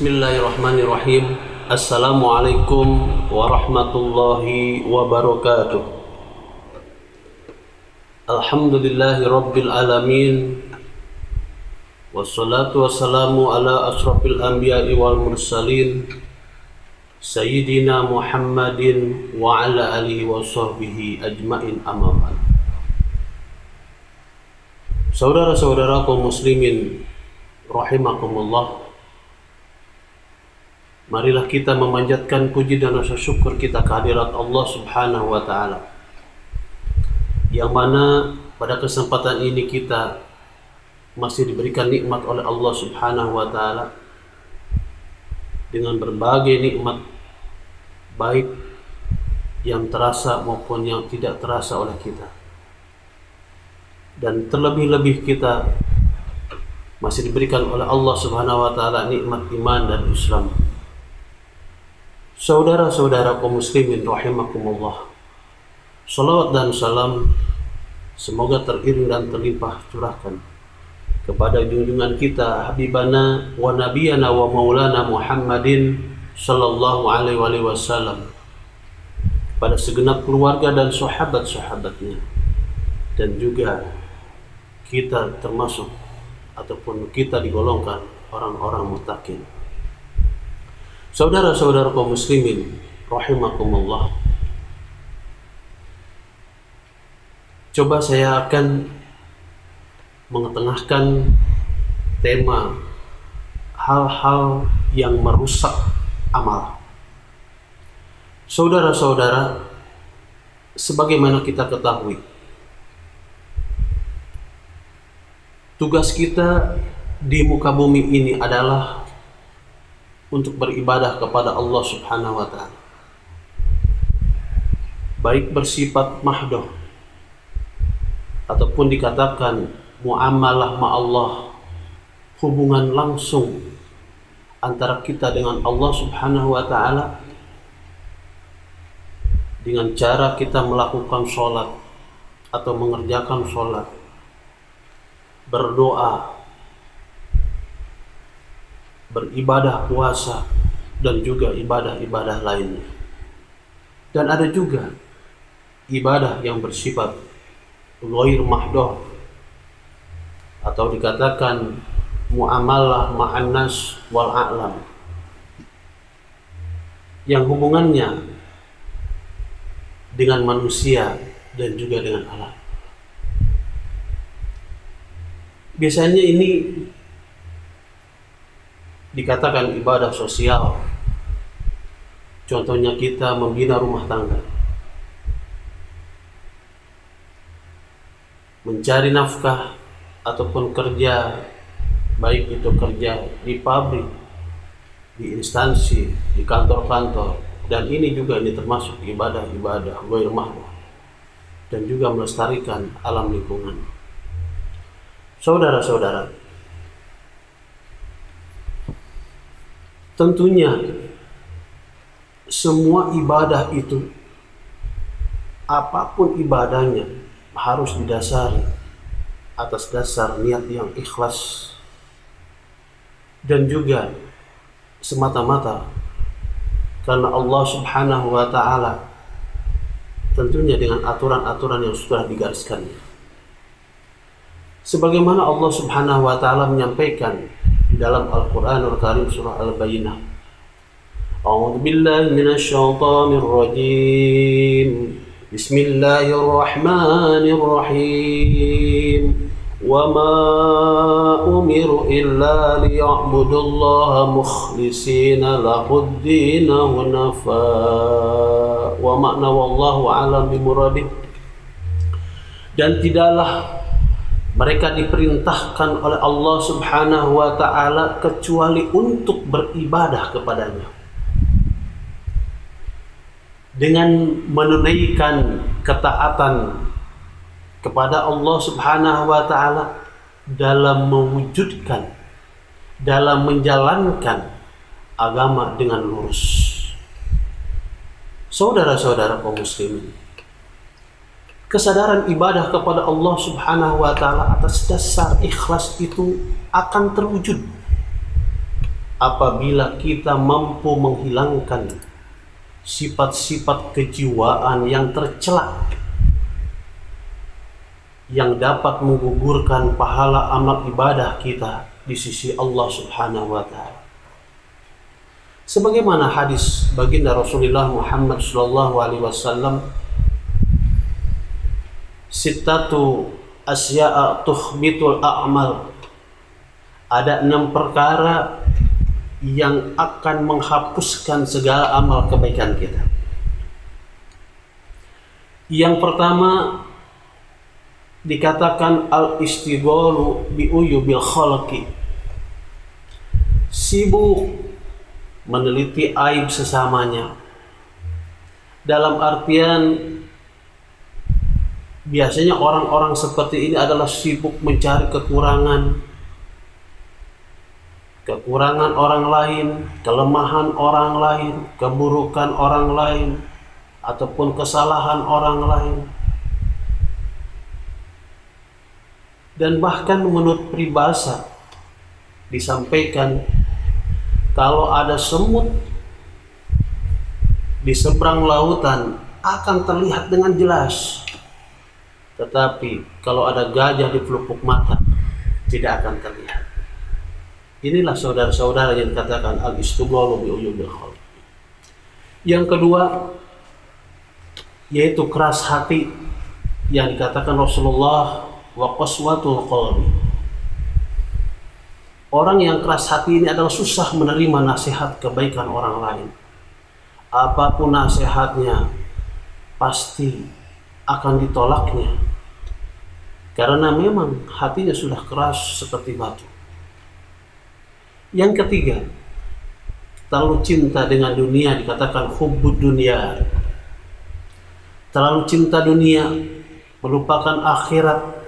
Bismillahirrahmanirrahim. Assalamualaikum warahmatullahi wabarakatuh. Alhamdulillahi rabbil alamin. Wassalatu wassalamu ala ashrafil anbiya'i wal mursalin Sayyidina Muhammadin wa ala alihi wa sahbihi ajma'in, amma ba'd. Saudara-saudara kaum muslimin rahimakumullah, marilah kita memanjatkan puji dan rasa syukur kita kehadirat Allah Subhanahu wa Ta'ala, yang mana pada kesempatan ini kita masih diberikan nikmat oleh Allah Subhanahu wa Ta'ala dengan berbagai nikmat, baik yang terasa maupun yang tidak terasa oleh kita. Dan terlebih-lebih kita masih diberikan oleh Allah Subhanahu wa Ta'ala nikmat iman dan Islam. Saudara-saudara kaum muslimin rahimakumullah, salawat dan salam semoga teriring dan terlimpah curahkan kepada junjungan kita, habibana wa nabiyana wa maulana Muhammadin sallallahu alaihi wasallam, pada segenap keluarga dan sahabat-sahabatnya, dan juga kita termasuk ataupun kita digolongkan orang-orang muttaqin. Saudara-saudara kaum muslimin rahimakumullah, coba saya akan mengetengahkan tema hal-hal yang merusak amal. Saudara-saudara, sebagaimana kita ketahui, tugas kita di muka bumi ini adalah untuk beribadah kepada Allah Subhanahu wa Ta'ala, baik bersifat mahdoh ataupun dikatakan muamalah ma'allah, hubungan langsung antara kita dengan Allah Subhanahu wa Ta'ala, dengan cara kita melakukan sholat atau mengerjakan sholat, berdoa, beribadah puasa, dan juga ibadah-ibadah lainnya. Dan ada juga ibadah yang bersifat ghair mahdoh atau dikatakan muamalah ma'an nas wal a'lam, yang hubungannya dengan manusia dan juga dengan alam. Biasanya ini dikatakan ibadah sosial. Contohnya kita membina rumah tangga, mencari nafkah ataupun kerja, baik itu kerja di pabrik, di instansi, di kantor-kantor, dan ini termasuk ibadah-ibadah ghair mahdoh, dan juga melestarikan alam lingkungan. Saudara-saudara, tentunya semua ibadah itu, apapun ibadahnya, harus didasari atas dasar niat yang ikhlas, dan juga semata-mata karena Allah Subhanahu wa Ta'ala, tentunya dengan aturan-aturan yang sudah digariskannya. Sebagaimana Allah Subhanahu wa Ta'ala menyampaikan di dalam Al-Qur'anul Karim surah Al-Bayyinah, A'udzu billahi minasy syaithanir rajim. Bismillahirrahmanirrahim. Wa ma umiru illa liya'budullaha mukhlishina lahud-din hunafa. Wa ma'na wallahu a'lam bimuradih. Dan tidaklah mereka diperintahkan oleh Allah Subhanahu wa Ta'ala kecuali untuk beribadah kepadanya, dengan menunaikan ketaatan kepada Allah Subhanahu wa Ta'ala dalam mewujudkan, dalam menjalankan agama dengan lurus. Saudara-saudara kaum muslimin, kesadaran ibadah kepada Allah Subhanahu wa Ta'ala atas dasar ikhlas itu akan terwujud apabila kita mampu menghilangkan sifat-sifat kejiwaan yang tercela yang dapat menggugurkan pahala amal ibadah kita di sisi Allah Subhanahu wa taala. Sebagaimana hadis baginda Rasulullah Muhammad sallallahu alaihi wasallam, sittatu asya'a tuhbitul a'mal. Ada 6 perkara yang akan menghapuskan segala amal kebaikan kita. Yang pertama dikatakan al-istighalu bi uyubil khalqi. Sibuk meneliti aib sesamanya. Dalam artian biasanya orang-orang seperti ini adalah sibuk mencari kekurangan orang lain, kelemahan orang lain, keburukan orang lain, ataupun kesalahan orang lain. Dan bahkan menurut peribahasa disampaikan, kalau ada semut di seberang lautan akan terlihat dengan jelas, tetapi kalau ada gajah di pelupuk mata tidak akan terlihat. Inilah saudara-saudara yang dikatakan al-istighalu bi uyubil khalq. Yang kedua yaitu keras hati, yang dikatakan Rasulullah wa qaswatul qalbi. Orang yang keras hati ini adalah susah menerima nasihat kebaikan orang lain. Apapun nasihatnya pasti akan ditolaknya, karena memang hatinya sudah keras seperti batu. Yang ketiga, terlalu cinta dengan dunia, dikatakan hubbud dunia. Terlalu cinta dunia, melupakan akhirat,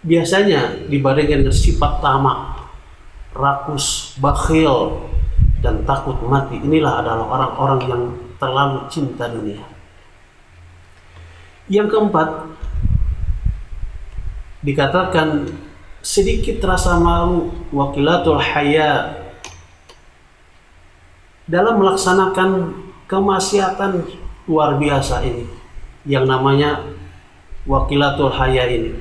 biasanya dibandingkan dengan sifat tamak, rakus, bakhil, dan takut mati. Inilah adalah orang-orang yang terlalu cinta dunia. Yang keempat, dikatakan sedikit rasa malu, wakilatul haya, dalam melaksanakan kemaksiatan luar biasa ini, yang namanya wakilatul haya ini.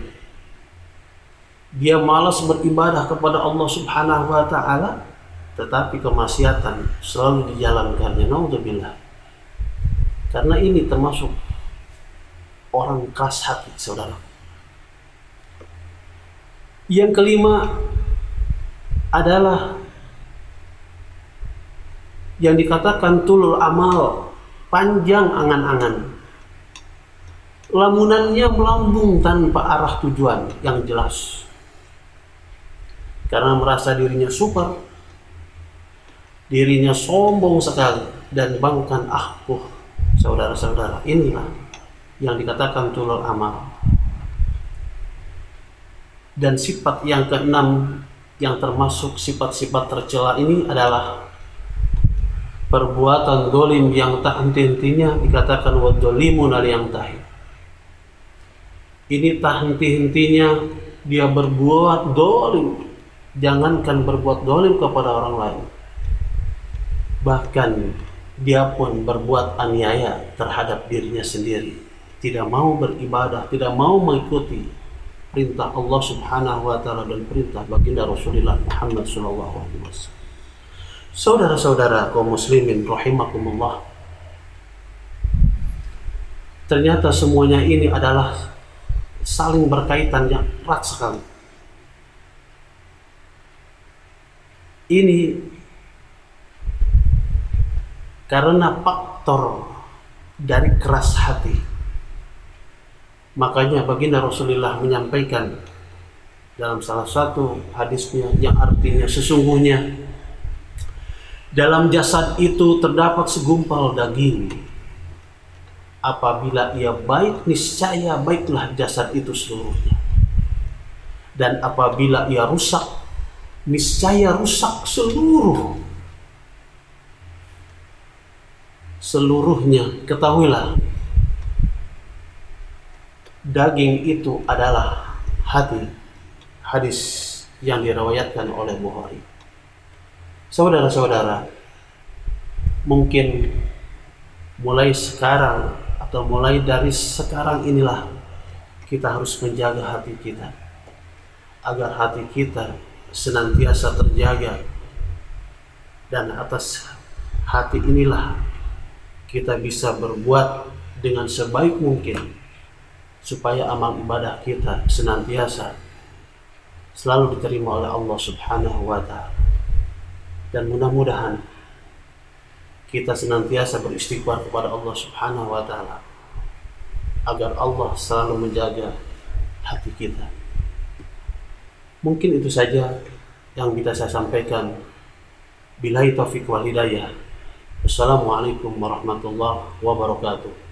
Dia malas beribadah kepada Allah Subhanahu wa taala, tetapi kemaksiatan selalu dijalankannya. Naudzubillah. Karena ini termasuk orang keras hati, saudara. Yang kelima adalah yang dikatakan tulul amal, panjang angan-angan. Lamunannya melambung tanpa arah tujuan yang jelas. Karena merasa dirinya super, dirinya sombong sekali, dan bangkan saudara-saudara, inilah yang dikatakan tulul amal. Dan sifat yang keenam yang termasuk sifat-sifat tercela ini adalah perbuatan dolim yang tak henti-hentinya, dikatakan wadzolimuna liyantahi. Ini tak henti-hentinya dia berbuat dolim. Jangankan berbuat dolim kepada orang lain, bahkan dia pun berbuat aniaya terhadap dirinya sendiri. Tidak mau beribadah, tidak mau mengikuti perintah Allah Subhanahu wa taala dan perintah baginda Rasulullah Muhammad sallallahu alaihi wasallam. Saudara-saudara kaum muslimin rahimakumullah, ternyata semuanya ini adalah saling berkaitan yang erat sekali. Ini karena faktor dari keras hati. Makanya baginda Rasulullah menyampaikan dalam salah satu hadisnya yang artinya sesungguhnya dalam jasad itu terdapat segumpal daging. Apabila ia baik, niscaya baiklah jasad itu seluruhnya. Dan apabila ia rusak, niscaya rusak seluruhnya. Ketahuilah, daging itu adalah hati. Hadis yang diriwayatkan oleh Bukhari. Saudara-saudara, mungkin mulai sekarang atau mulai dari sekarang inilah kita harus menjaga hati kita, agar hati kita senantiasa terjaga, dan atas hati inilah kita bisa berbuat dengan sebaik mungkin supaya amal ibadah kita senantiasa selalu diterima oleh Allah Subhanahu wa Ta'ala. Dan mudah-mudahan kita senantiasa beristighfar kepada Allah Subhanahu wa Ta'ala agar Allah selalu menjaga hati kita. Mungkin itu saja yang bisa saya sampaikan. Billahi taufiq wal hidayah. Assalamualaikum warahmatullahi wabarakatuh.